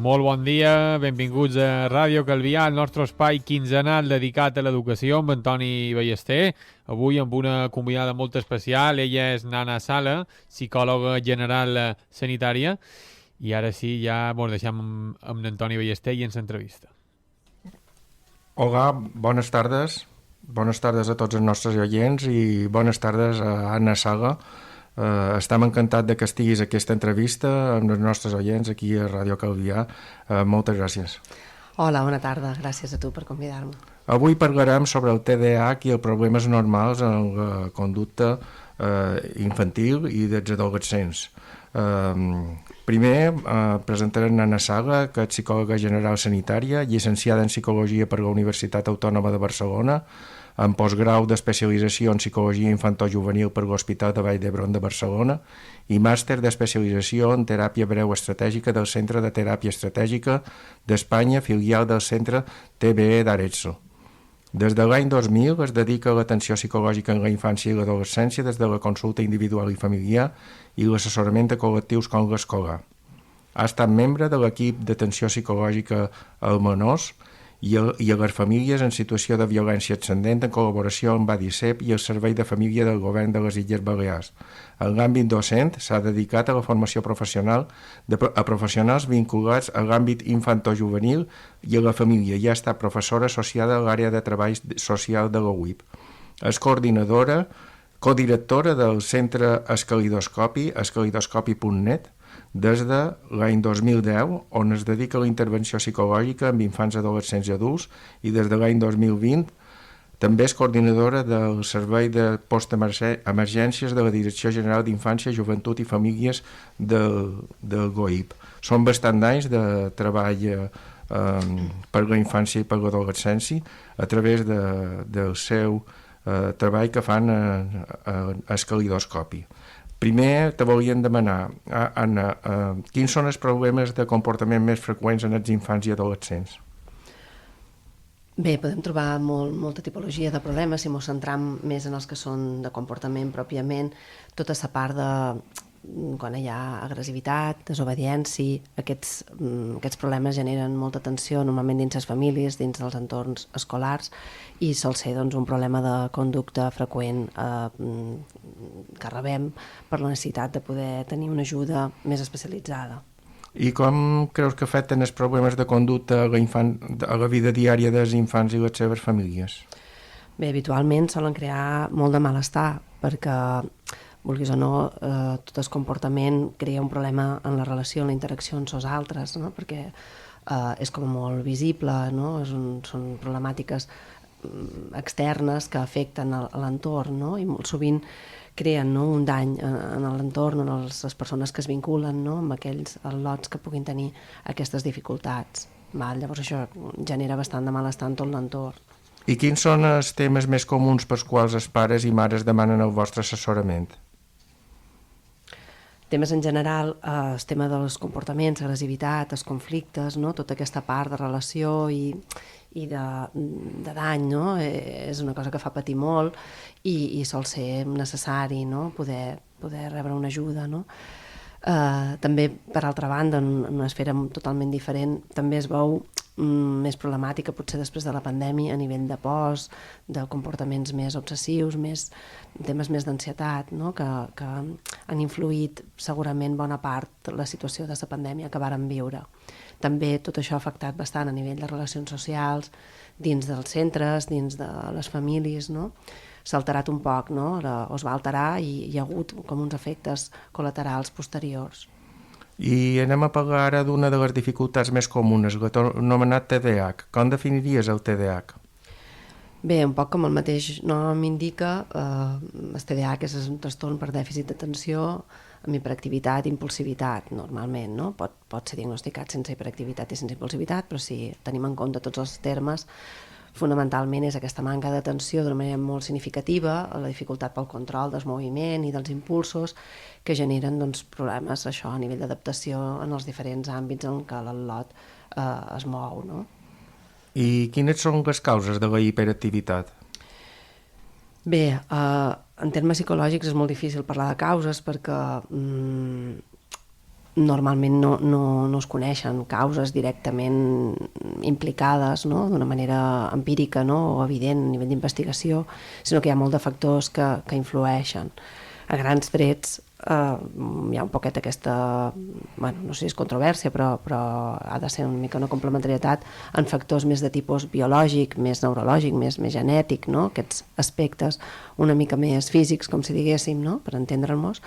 Molt bon dia, benvinguts a Ràdio Calvià, el nostre espai quinzenal dedicat a l'educació amb Antoni Ballester. Avui amb una convidada molt especial, ella és Nana Sala, psicòloga general sanitària. I ara sí, ja ens deixem amb Antoni Ballester i ens entrevista. Hola, bones tardes. Bones tardes a tots els nostres oients i bones tardes a Anna Sala. Estem encantats que estiguis a aquesta entrevista amb els nostres oients aquí a Ràdio Calvià. Moltes gràcies. Hola, bona tarda. Gràcies a tu per convidar-me. Avui parlarem sobre el TDAH i els problemes normals en la conducta infantil i dels adolescents. Primer presentarem Anna Sala, que és psicòloga general sanitària, llicenciada en psicologia per la Universitat Autònoma de Barcelona, en postgrau d'especialització en psicologia infantojuvenil per l'Hospital de Vall d'Hebron de Barcelona i màster d'especialització en teràpia breu estratègica del Centre de Teràpia Estratègica d'Espanya, filial del Centre TBE d'Arezzo. Des de l'any 2000 es dedica a l'atenció psicològica en la infància i l'adolescència des de la consulta individual i familiar i l'assessorament de col·lectius com l'escolar. Ha estat membre de l'equip d'atenció psicològica als menors i a les famílies en situació de violència ascendent en col·laboració amb ADICEP i el Servei de Família del Govern de les Illes Balears. En l'àmbit docent s'ha dedicat a la formació professional a professionals vinculats a l'àmbit infantojuvenil i a la família i ha estat professora associada a l'àrea de treball social de la UIP. És codirectora del centre Escalidoscopi, escalidoscopi.net, des de l'any 2010, on es dedica a la intervenció psicològica amb infants, adolescents i adults, i des de l'any 2020 també és coordinadora del Servei de Postemergències de la Direcció General d'Infància, Joventut i Famílies del GOIP. Són bastants anys de treball per la infància i per l'adolescència a través del seu treball que fan a Escalidoscopi. Primer, te volíem demanar, Anna, quins són els problemes de comportament més freqüents en els infants i adolescents? Bé, podem trobar molta tipologia de problemes si ens centram més en els que són de comportament pròpiament, tota la part de quan hi ha agressivitat, desobediència, aquests problemes generen molta tensió normalment dins les famílies, dins dels entorns escolars i sol ser un problema de conducta freqüent que rebem per la necessitat de poder tenir una ajuda més especialitzada. I com creus que afecten els problemes de conducta a la vida diària dels infants i les seves famílies? Bé, habitualment solen crear molt de malestar perquè vulguis o no, tot el comportament crea un problema en la relació, en la interacció amb els altres, no? Perquè és com molt visible, no? Són problemàtiques externes que afecten a l'entorn, no? I molt sovint creen un dany en l'entorn, en les persones que es vinculen amb aquells al·lots que puguin tenir aquestes dificultats. Llavors això genera bastant de malestar en tot l'entorn. I quins són els temes més comuns pels quals els pares i mares demanen el vostre assessorament? Temes en general, el tema dels comportaments, agressivitat, els conflictes, tota aquesta part de relació i de dany, és una cosa que fa patir molt i sol ser necessari poder rebre una ajuda. També, per altra banda, en una esfera totalment diferent, també es veu més problemàtica potser després de la pandèmia a nivell de pors, de comportaments més obsessius, temes més d'ansietat, que han influït segurament bona part de la situació de la pandèmia que vàrem viure. També tot això ha afectat bastant a nivell de relacions socials, dins dels centres, dins de les famílies, s'ha alterat un poc, es va alterar i hi ha hagut com uns efectes col·laterals posteriors. I anem a parlar ara d'una de les dificultats més comunes, l'anomenat TDAH. Com definiries el TDAH? Bé, un poc com el mateix nom indica, el TDAH és un trastorn per dèficit d'atenció amb hiperactivitat i impulsivitat, normalment, Pot ser diagnosticat sense hiperactivitat i sense impulsivitat, però si tenim en compte tots els termes, fonamentalment és aquesta manca d'atenció d'una manera molt significativa, la dificultat pel control del moviment i dels impulsos que generen problemes a nivell d'adaptació en els diferents àmbits en què l'al·lot es mou. I quines són les causes de la hiperactivitat? Bé, en termes psicològics és molt difícil parlar de causes perquè normalment no es coneixen causes directament implicades, no? D'una manera empírica, no? O evident a nivell d'investigació, sinó que hi ha molt de factors que influeixen. A grans trets hi ha un poquet aquesta, no sé si és controvèrsia, però ha de ser una mica una complementarietat en factors més de tipus biològic, més neurològic, més genètic, no? Aquests aspectes una mica més físics, com si diguéssim, no? Per entendre'ns,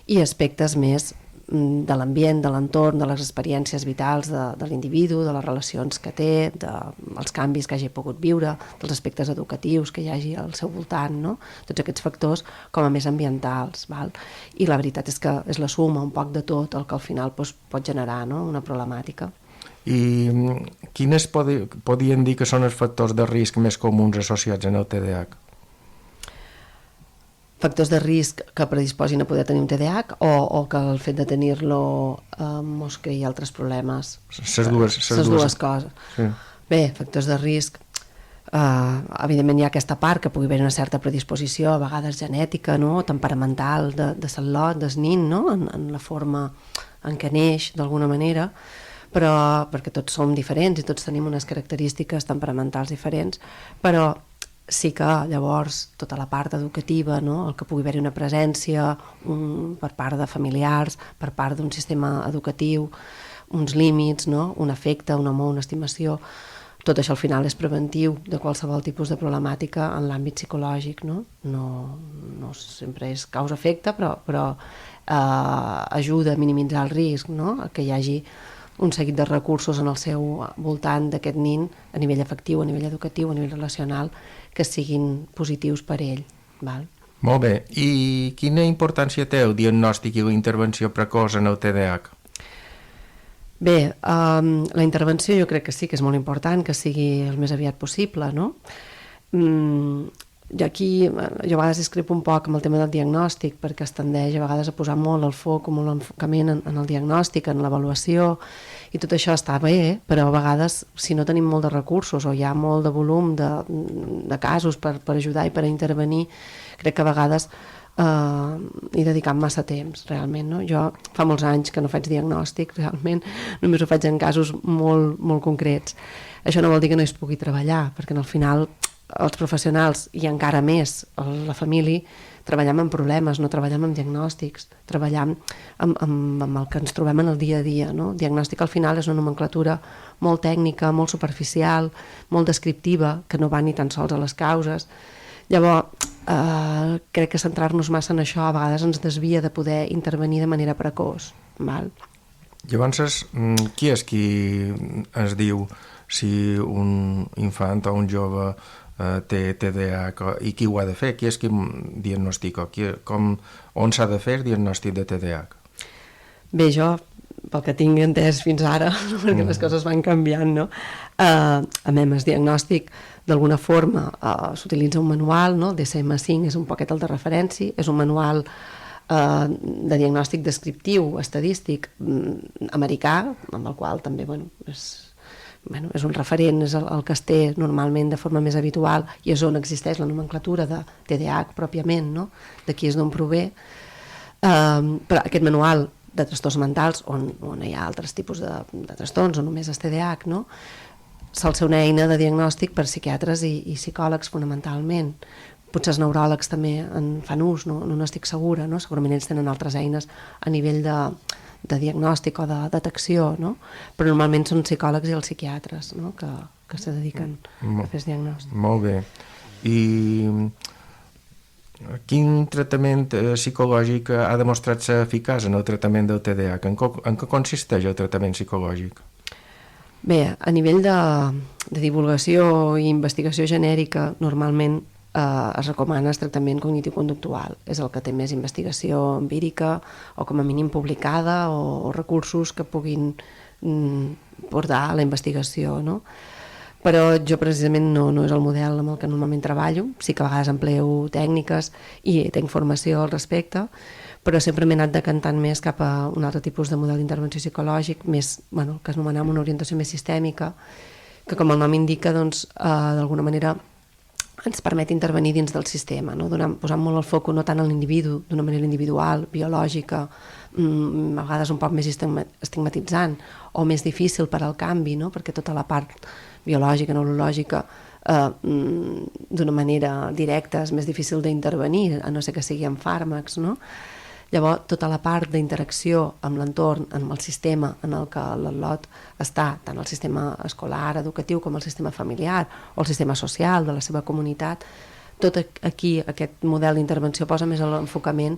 i aspectes més de l'ambient, de l'entorn, de les experiències vitals de l'individu, de les relacions que té, dels canvis que hagi pogut viure, dels aspectes educatius que hi hagi al seu voltant, no? Tots aquests factors com a més ambientals. Val? I la veritat és que és la suma un poc de tot el que al final pot generar, no? Una problemàtica. I quines podien dir que són els factors de risc més comuns associats en el TDAH? Factors de risc que predisposin a poder tenir un TDAH o que el fet de tenir-lo mos creï altres problemes? Les dues coses. Sí. Bé, factors de risc, evidentment hi ha aquesta part que pugui haver una certa predisposició, a vegades genètica, no? Temperamental, de satlot, del nin, no? En la forma en què neix, d'alguna manera, però perquè tots som diferents i tots tenim unes característiques temperamentals diferents, però sí que llavors tota la part educativa, no? El que pugui haver-hi una presència per part de familiars, per part d'un sistema educatiu, uns límits, no? Un afecte, un amor, una estimació, tot això al final és preventiu de qualsevol tipus de problemàtica en l'àmbit psicològic, no? No sempre és causa-efecte, però ajuda a minimitzar el risc, no? Que hi hagi un seguit de recursos en el seu voltant d'aquest nin a nivell afectiu, a nivell educatiu, a nivell relacional, que siguin positius per ell. Val? Molt bé. I quina importància té el diagnòstic i la intervenció precoç en el TDAH? Bé, la intervenció jo crec que sí que és molt important, que sigui el més aviat possible, no? Jo a vegades discrepo un poc amb el tema del diagnòstic, perquè es tendeix a vegades a posar molt el foc, molt l'enfocament en el diagnòstic, en l'avaluació, i tot això està bé, però a vegades, si no tenim molt de recursos o hi ha molt de volum de casos per ajudar i per intervenir, crec que a vegades hi dedicam massa temps, realment, no? Jo fa molts anys que no faig diagnòstic, realment, només ho faig en casos molt, molt concrets. Això no vol dir que no es pugui treballar, perquè al final els professionals, i encara més la família, treballem amb problemes, no treballem amb diagnòstics, treballem amb el que ens trobem en el dia a dia, no? Diagnòstic al final és una nomenclatura molt tècnica, molt superficial, molt descriptiva, que no va ni tan sols a les causes. Llavors, crec que centrar-nos massa en això a vegades ens desvia de poder intervenir de manera precoç. Val? Llavors, qui és qui es diu si un infant o un jove té TDAH i qui ho ha de fer? Qui és qui diagnostica? On s'ha de fer el diagnòstic de TDAH? Bé, jo, pel que tinc entès fins ara, perquè les coses van canviant, no? A MEMS diagnòstic, d'alguna forma, s'utilitza un manual, no? El DSM-5 és un poquet el de referència, és un manual de diagnòstic descriptiu, estadístic, americà, amb el qual també, és un referent, és el que es té normalment de forma més habitual i és on existeix la nomenclatura de TDAH pròpiament, no? D'aquí és d'on prové. Però aquest manual de trastorns mentals, on hi ha altres tipus de trastorns, o només és TDAH, no? Sol ser una eina de diagnòstic per psiquiatres i psicòlegs fonamentalment. Potser els neuròlegs també en fan ús, no n'estic segura, no? Segurament ells tenen altres eines a nivell de diagnòstic o de detecció, no? Però normalment són psicòlegs i els psiquiatres, no? que se dediquen a fer diagnòstic. Molt bé. I quin tractament psicològic ha demostrat ser eficaç en el tractament del TDAH? En què consisteix el tractament psicològic? Bé, a nivell de divulgació i investigació genèrica, normalment es recomana el tractament cognitiu-conductual. És el que té més investigació empírica o com a mínim publicada o recursos que puguin portar a la investigació, no? Però jo precisament no és el model amb el que normalment treballo, sí que a vegades empleo tècniques i tinc formació al respecte, però sempre m'he anat decantant més cap a un altre tipus de model d'intervenció psicològic, més, el que es anomenava una orientació més sistèmica, que com el nom indica, doncs, d'alguna manera ens permet intervenir dins del sistema, no? Posant molt el foc no tant en l'individu, d'una manera individual, biològica, a vegades un poc més estigmatitzant o més difícil per al canvi, no? Perquè tota la part biològica, neurològica, d'una manera directa és més difícil d'intervenir, a no ser que sigui amb fàrmacs, no? Llavors, tota la part d'interacció amb l'entorn, amb el sistema en el que l'al·lot està, tant el sistema escolar, educatiu, com el sistema familiar o el sistema social de la seva comunitat, tot aquí, aquest model d'intervenció posa més l'enfocament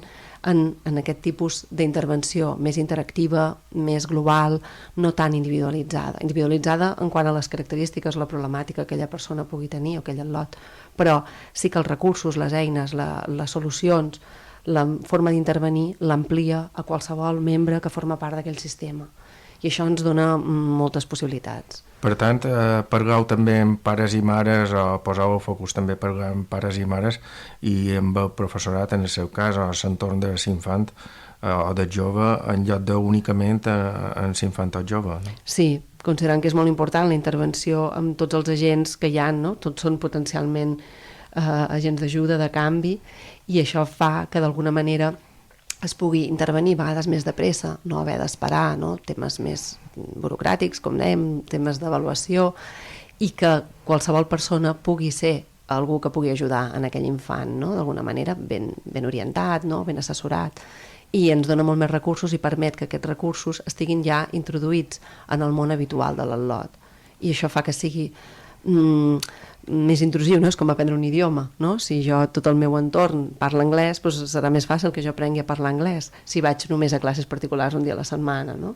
en aquest tipus d'intervenció més interactiva, més global, no tan individualitzada. Individualitzada en quant a les característiques, la problemàtica que aquella persona pugui tenir o aquell al·lot, però sí que els recursos, les eines, les solucions, la forma d'intervenir l'amplia a qualsevol membre que forma part d'aquell sistema. I això ens dona moltes possibilitats. Per tant, parleu també amb pares i mares, o poseu el focus també parlar amb pares i mares i amb el professorat, en el seu cas, o l'entorn de l'infant o del jove, en lloc d'únicament en l'infant o el jove. No? Sí, considerant que és molt important la intervenció amb tots els agents que hi ha, no? Tots són potencialment agents d'ajuda, de canvi, i això fa que d'alguna manera es pugui intervenir a vegades més de pressa, no haver d'esperar, no? Temes més burocràtics, com dèiem, temes d'avaluació, i que qualsevol persona pugui ser algú que pugui ajudar en aquell infant, no? D'alguna manera ben orientat, no? Ben assessorat, i ens dona molt més recursos i permet que aquests recursos estiguin ja introduïts en el món habitual de l'al·lot. I això fa que sigui més intrusiu, no? És com aprendre un idioma, no? Si jo tot el meu entorn parla anglès, doncs serà més fàcil que jo aprengui a parlar anglès si vaig només a classes particulars un dia a la setmana, no?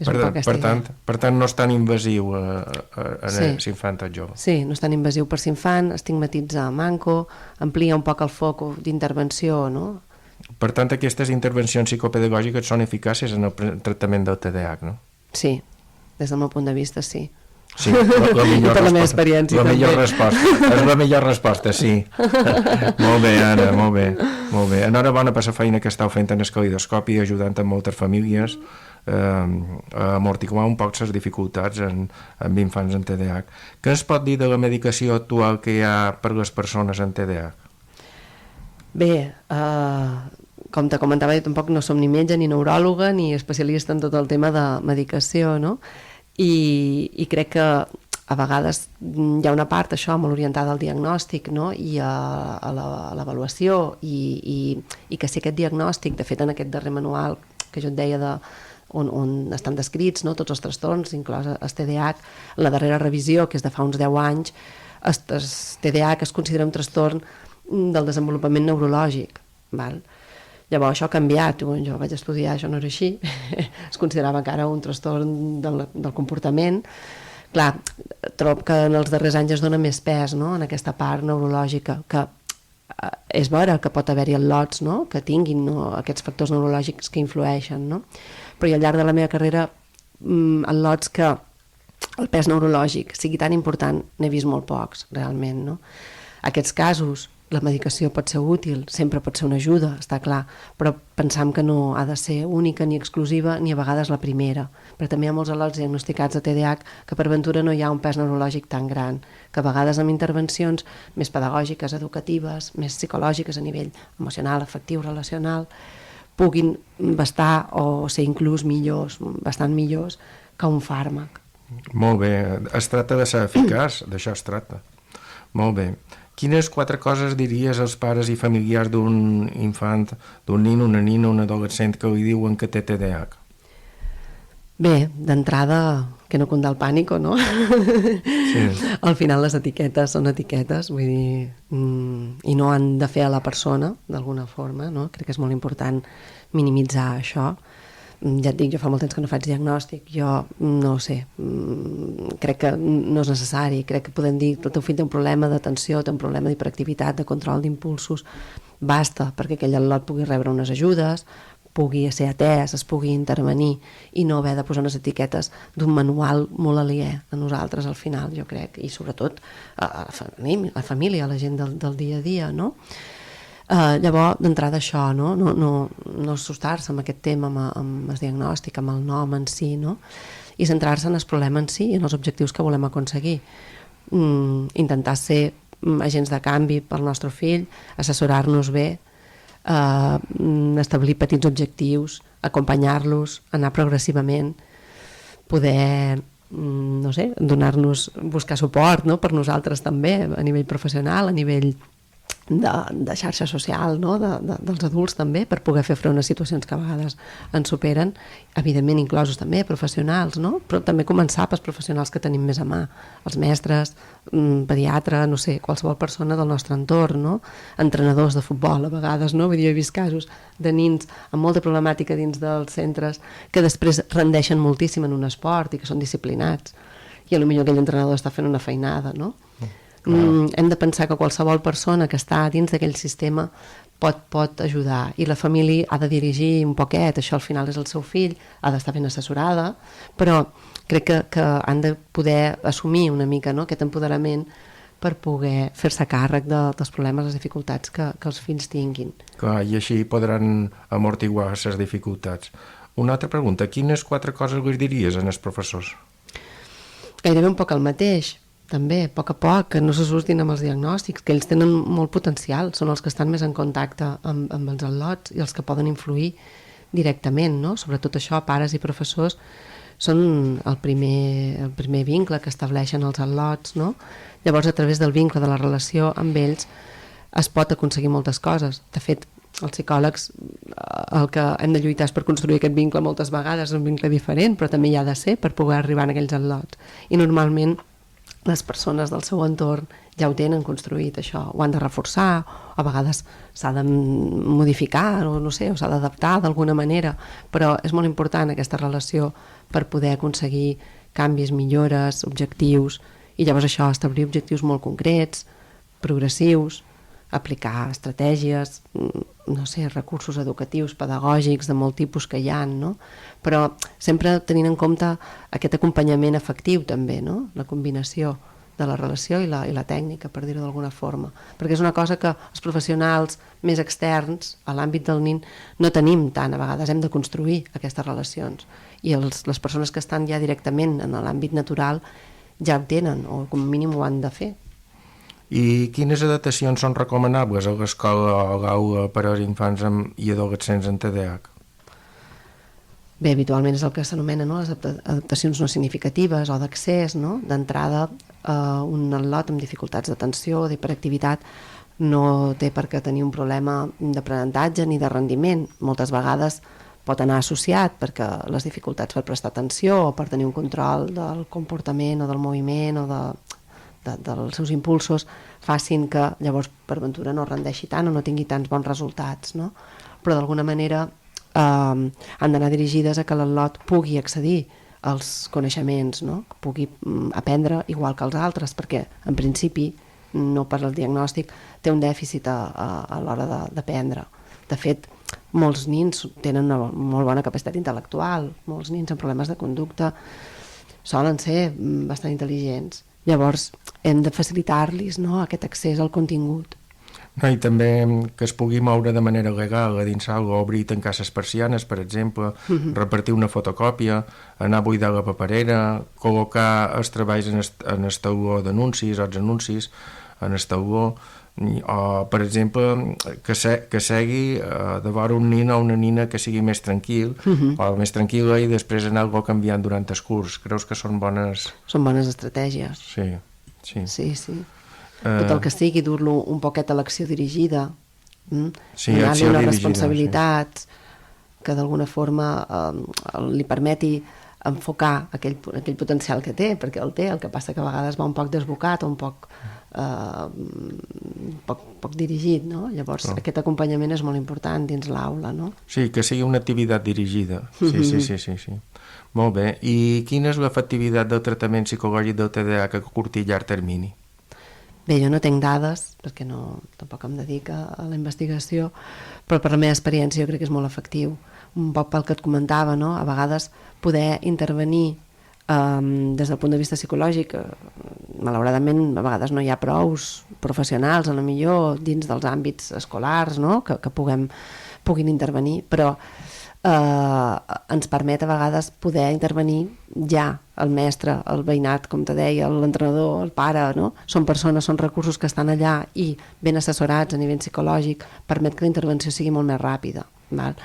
Per tant, no és tan invasiu en l'infant o el jove. Sí, no és tan invasiu per l'infant, estigmatitza manco, amplia un poc el foc d'intervenció, no? Per tant, aquestes intervencions psicopedagògiques són eficaces en el tractament del TDAH, no? Sí, des del meu punt de vista, sí. Sí, la millor per la meva experiència la també. Millor resposta. És la millor resposta, sí. Molt bé, Anna, molt bé. Enhorabona per la feina que esteu fent en el calidoscopi, ajudant a moltes famílies a amortiguar un poc les dificultats amb infants en TDAH. Què es pot dir de la medicació actual que hi ha per les persones en TDAH? Bé, com te comentava, jo tampoc no som ni metge, ni neuròloga, ni especialista en tot el tema de medicació, no? I crec que a vegades hi ha una part, això, molt orientada al diagnòstic, no? I a l'avaluació, i que si aquest diagnòstic, de fet en aquest darrer manual que jo et deia on estan descrits, no? Tots els trastorns, inclòs el TDAH, la darrera revisió, que és de fa uns 10 anys, el TDAH es considera un trastorn del desenvolupament neurològic, val? Llavors això ha canviat, jo vaig estudiar, això no era així, es considerava encara un trastorn del comportament. Clar, trobo que en els darrers anys es dona més pes, no? En aquesta part neurològica, que és vera que pot haver-hi al·lots, no? Que tinguin, no? Aquests factors neurològics que influeixen, no? Però jo al llarg de la meva carrera, al·lots que el pes neurològic sigui tan important n'he vist molt pocs, realment, no? Aquests casos, la medicació pot ser útil, sempre pot ser una ajuda, està clar, però pensam que no ha de ser única ni exclusiva, ni a vegades la primera. Però també hi ha molts al·lots diagnosticats de TDAH que per ventura no hi ha un pes neurològic tan gran, que a vegades amb intervencions més pedagògiques, educatives, més psicològiques a nivell emocional, afectiu, relacional, puguin bastar o ser inclús millors, bastant millors que un fàrmac. Molt bé, es tracta de ser eficaç, d'això es tracta. Molt bé. Quines 4 coses diries als pares i familiars d'un infant, d'un nin, una nina, un adolescent que li diuen que té TDAH? Bé, d'entrada, que no cundar el pànic, no? Sí. Al final les etiquetes són etiquetes, vull dir, i no han de fer a la persona, d'alguna forma, no? Crec que és molt important minimitzar això. Ja et dic, jo fa molt temps que no faig diagnòstic, jo no ho sé, crec que no és necessari, crec que podem dir que el teu fill té un problema d'atenció, té un problema d'hiperactivitat, de control d'impulsos, basta perquè aquell al·lot pugui rebre unes ajudes, pugui ser atès, es pugui intervenir i no haver de posar unes etiquetes d'un manual molt aliè a nosaltres al final, jo crec, i sobretot a la família, a la gent del dia a dia, no? Llavors, d'entrada això, no assustar-se amb aquest tema, amb el diagnòstic, amb el nom en si, no? I centrar-se en el problema en si i en els objectius que volem aconseguir. Intentar ser agents de canvi pel nostre fill, assessorar-nos bé, establir petits objectius, acompanyar-los, anar progressivament, poder, no sé, buscar suport, no?, per nosaltres també, a nivell professional, a nivell de xarxa social, no?, dels adults també, per poder fer front a situacions que a vegades ens superen, evidentment inclosos també professionals, no?, però també començar pels professionals que tenim més a mà, els mestres, pediatre, no sé, qualsevol persona del nostre entorn, no?, entrenadors de futbol a vegades, no?, vull dir, he vist casos de nins amb molta problemàtica dins dels centres que després rendeixen moltíssim en un esport i que són disciplinats, i potser aquell entrenador està fent una feinada, no? Hem de pensar que qualsevol persona que està dins d'aquell sistema pot ajudar, i la família ha de dirigir un poquet, això al final és el seu fill, ha d'estar ben assessorada, però crec que han de poder assumir una mica, no?, aquest empoderament per poder fer-se càrrec dels problemes, les dificultats que els fills tinguin. Clar, i així podran amortiguar les dificultats. Una altra pregunta, quines 4 coses li diries als professors? Gairebé un poc el mateix, també, a poc, que no s'assustin amb els diagnòstics, que ells tenen molt potencial, són els que estan més en contacte amb els al·lots i els que poden influir directament, no? Sobretot això, pares i professors, són el primer vincle que estableixen els al·lots, no? Llavors, a través del vincle, de la relació amb ells, es pot aconseguir moltes coses. De fet, els psicòlegs, el que hem de lluitar és per construir aquest vincle moltes vegades, és un vincle diferent, però també hi ha de ser per poder arribar a aquells al·lots. I normalment les persones del seu entorn ja ho tenen construït, això, ho han de reforçar, a vegades s'ha de modificar, o no sé, o s'ha d'adaptar d'alguna manera, però és molt important aquesta relació per poder aconseguir canvis, millores, objectius, i llavors això, establir objectius molt concrets, progressius, aplicar estratègies, no sé, recursos educatius, pedagògics, de molt tipus que hi ha, no? Però sempre tenint en compte aquest acompanyament afectiu també, no? La combinació de la relació i la tècnica, per dir-ho d'alguna forma. Perquè és una cosa que els professionals més externs, a l'àmbit del nin, no tenim tant, a vegades hem de construir aquestes relacions. I les persones que estan ja directament en l'àmbit natural ja ho tenen, o com a mínim ho han de fer. I quines adaptacions són recomanables a l'escola o a l'aula per als infants i adolescents amb TDAH? Bé, habitualment és el que s'anomena, no?, les adaptacions no significatives o d'accés, no? D'entrada, un al·lot amb dificultats d'atenció o d'hiperactivitat no té per què tenir un problema d'aprenentatge ni de rendiment. Moltes vegades pot anar associat perquè les dificultats per prestar atenció o per tenir un control del comportament o del moviment o dels seus impulsos facin que llavors per ventura no rendeixi tant o no tingui tants bons resultats, no? Però d'alguna manera han d'anar dirigides a que l'al·lot pugui accedir als coneixements, no? Que pugui aprendre igual que els altres, perquè en principi, no per al diagnòstic, té un dèficit a l'hora d'aprendre. De fet, molts nins tenen una molt bona capacitat intel·lectual, molts nins amb problemes de conducta solen ser bastant intel·ligents. Llavors hem de facilitar-los, no?, aquest accés al contingut. No, i també que es pugui moure de manera legal a dins l'ala, obrir i tancar les persianes, per exemple, repartir una fotocòpia, anar a buidar la paperera, col·locar els treballs en el tauló d'anuncis o els anuncis en el tauló, o, per exemple, que segui de vora un nin o una nina que sigui més tranquil o més tranquil·la i després anar-lo canviant durant el curs. Creus que són bones... Són bones estratègies. Sí. Sí. Tot el que sigui, dur-lo un poquet a l'acció dirigida, sí, donar-li unes dirigida, responsabilitats que d'alguna forma li permeti enfocar aquell potencial que té, perquè el té, el que passa que a vegades va un poc desbocat o un poc dirigit, no? Llavors aquest acompanyament és molt important dins l'aula, no? Sí, que sigui una activitat dirigida. Sí. Molt bé. I quina és l'efectivitat del tractament psicològic del TDAH a curt i llarg termini? Bé, jo no tinc dades, perquè tampoc em dedico a la investigació, però per la meva experiència jo crec que és molt efectiu. Un poc pel que et comentava, no? A vegades poder intervenir des del punt de vista psicològic, malauradament a vegades no hi ha prous professionals, a lo millor dins dels àmbits escolars, no?, que puguin intervenir, però ens permet a vegades poder intervenir ja el mestre, el veïnat, com te deia, l'entrenador, el pare, no? Són persones, són recursos que estan allà i ben assessorats a nivell psicològic, permet que la intervenció sigui molt més ràpida. Val?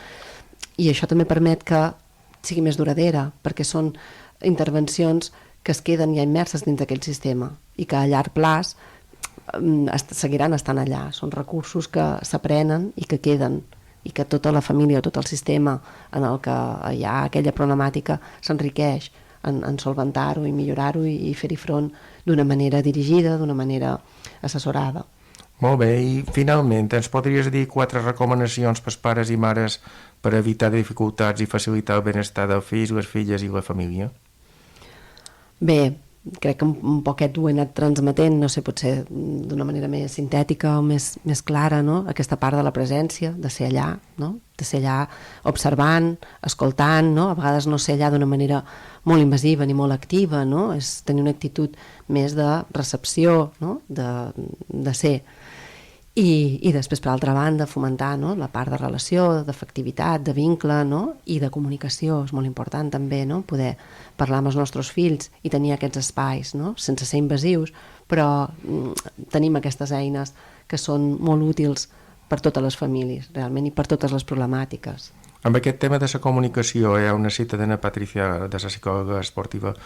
I això també permet que sigui més duradera, perquè són intervencions que es queden ja immerses dins d'aquell sistema i que a llarg plaç seguiran estant allà. Són recursos que s'aprenen i que queden, i que tota la família o tot el sistema en el que hi ha aquella problemàtica s'enriqueix en solventar-ho i millorar-ho i fer-hi front d'una manera dirigida, d'una manera assessorada. Molt bé, i finalment ens podries dir 4 recomanacions pels pares i mares per evitar dificultats i facilitar el benestar dels fills, les filles i la família? Bé, crec que un poquet ho he anat transmetent, no sé, potser d'una manera més sintètica o més clara, no? Aquesta part de la presència, de ser allà, no? De ser allà observant, escoltant, no? A vegades no ser allà d'una manera molt invasiva ni molt activa, no? És tenir una actitud més de recepció, no? De ser. I després, per altra banda, fomentar, no? La part de relació, d'afectivitat, de vincle, no? I de comunicació, és molt important també, no? Poder parlar amb els nostres fills i tenir aquests espais, no? Sense ser invasius, però tenim aquestes eines que són molt útils per totes les famílies, realment, i per totes les problemàtiques. Amb aquest tema de la comunicació hi ha una cita d'una Patricia, de la psicòloga esportiva,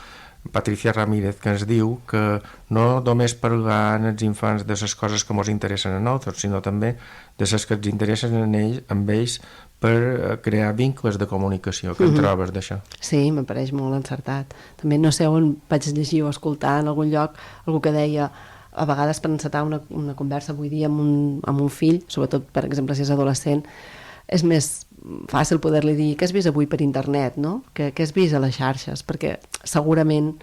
Patricia Ramírez, que ens diu que no només parlar als infants de les coses que ens interessen a nosaltres, sinó també de les que ens interessen amb ells per crear vincles de comunicació. Què en trobes d'això? Sí, m'apareix molt encertat. També no sé on vaig llegir o escoltar en algun lloc algú que deia a vegades per encetar una conversa avui dia amb un fill, sobretot, per exemple, si és adolescent, és més fàcil poder-li dir què has vist avui per internet, no? Què has vist a les xarxes, perquè segurament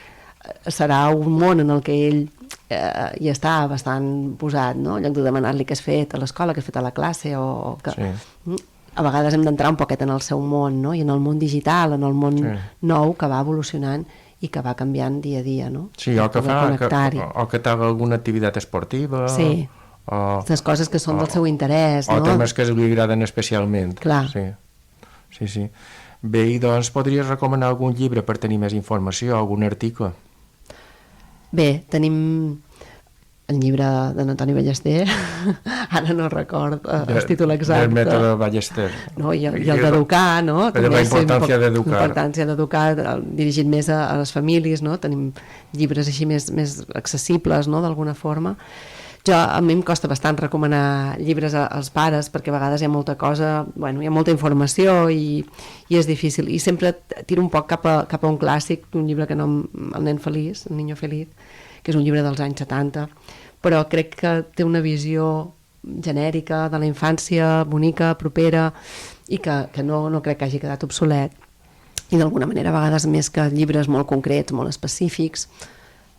serà un món en el que ell hi està bastant posat, no? En lloc de demanar-li què has fet a l'escola, què has fet a la classe, o que... Sí. A vegades hem d'entrar un poquet en el seu món, no? I en el món digital, en el món nou que va evolucionant i que va canviant dia a dia, no? Sí, o que té alguna activitat esportiva... Sí. Les coses que són del seu interès, no? O temes que li agraden especialment. Clar. Sí. Bé, i doncs podries recomanar algun llibre per tenir més informació, algun article? Bé, tenim el llibre d'en Antoni Ballester, ara no record el títol exacte. Del mètode Ballester. No, i el d'educar, no? De la importància d'educar. La importància d'educar, dirigit més a les famílies, no? Tenim llibres així més accessibles, no?, d'alguna forma. A mi em costa bastant recomanar llibres als pares perquè a vegades hi ha molta cosa, hi ha molta informació i és difícil, i sempre tiro un poc cap a un clàssic, un llibre que nom El nen feliç, El niño feliz, que és un llibre dels anys 70, però crec que té una visió genèrica de la infància, bonica, propera, i que no crec que hagi quedat obsolet, i d'alguna manera a vegades més que llibres molt concrets, molt específics,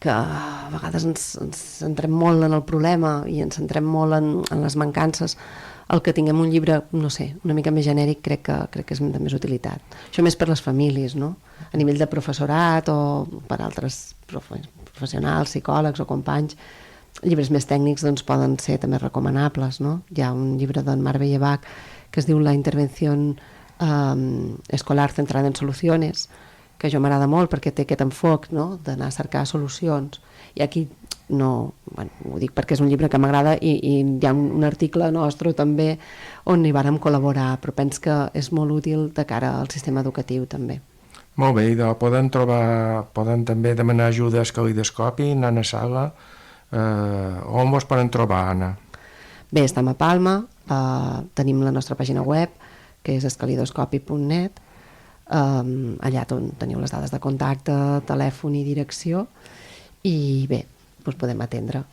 que a vegades ens centrem molt en el problema i ens centrem molt en les mancances, el que tinguem un llibre, no sé, una mica més genèric crec que és de més utilitat. Això més per les famílies, no? A nivell de professorat o per altres professionals, psicòlegs o companys, llibres més tècnics doncs poden ser també recomanables, no? Hi ha un llibre d'en Marc Bellevac que es diu La intervención escolar centrada en soluciones, que a jo m'agrada molt perquè té aquest enfoc, no?, d'anar a cercar solucions. I aquí no, ho dic perquè és un llibre que m'agrada i hi ha un article nostre també on hi vàrem col·laborar, però penso que és molt útil de cara al sistema educatiu també. Molt bé, poden també demanar ajuda a Escalidoscopi, Nana Sala. On vos poden trobar, Anna? Bé, estem a Palma, tenim la nostra pàgina web, que és escalidoscopi.net. Allà teniu les dades de contacte, telèfon i direcció, i bé, us podem atendre.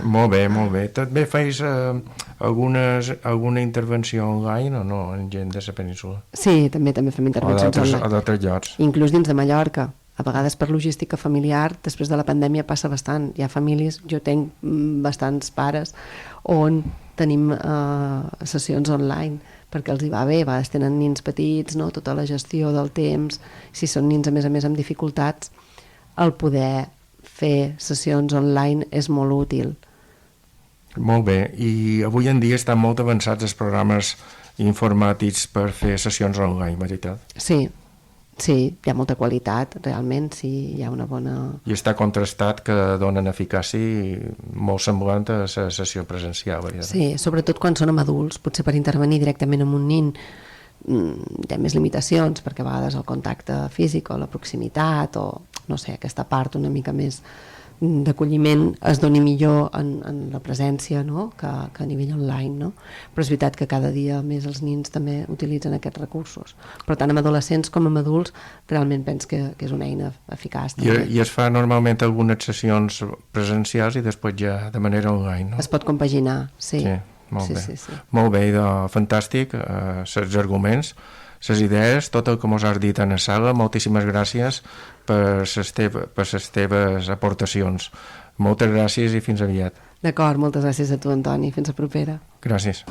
Molt bé. També feis alguna intervenció online o no, en gent de la península? Sí, també fem intervencions online. O d'altres llocs. Inclús dins de Mallorca. A vegades per logística familiar, després de la pandèmia passa bastant. Hi ha famílies, jo tenc bastants pares, on tenim sessions online, perquè els hi va bé, a vegades tenen nins petits, no? Tota la gestió del temps, si són nins a més amb dificultats, el poder fer sessions online és molt útil. Molt bé, i avui en dia estan molt avançats els programes informàtics per fer sessions online, veritat? Sí, hi ha molta qualitat, realment, sí, hi ha una bona... I està contrastat que donen eficàcia molt semblant a la sessió presencial, veritat? Sí, sobretot quan són amb adults, potser per intervenir directament amb un nin hi ha més limitacions, perquè a vegades el contacte físic o la proximitat o, no sé, aquesta part una mica més d'acolliment es doni millor en la presència, no? que a nivell online, no? Però és veritat que cada dia més els nins també utilitzen aquests recursos, però tant amb adolescents com amb adults realment penso que és una eina eficaç. I es fa normalment algunes sessions presencials i després ja de manera online, no? Es pot compaginar, sí. Molt bé. Molt bé, fantàstic, els arguments, les idees, tot el que mos has dit en la sala. Moltíssimes gràcies per les teves aportacions. Moltes gràcies i fins aviat. D'acord, moltes gràcies a tu, Antoni. Fins a propera. Gràcies.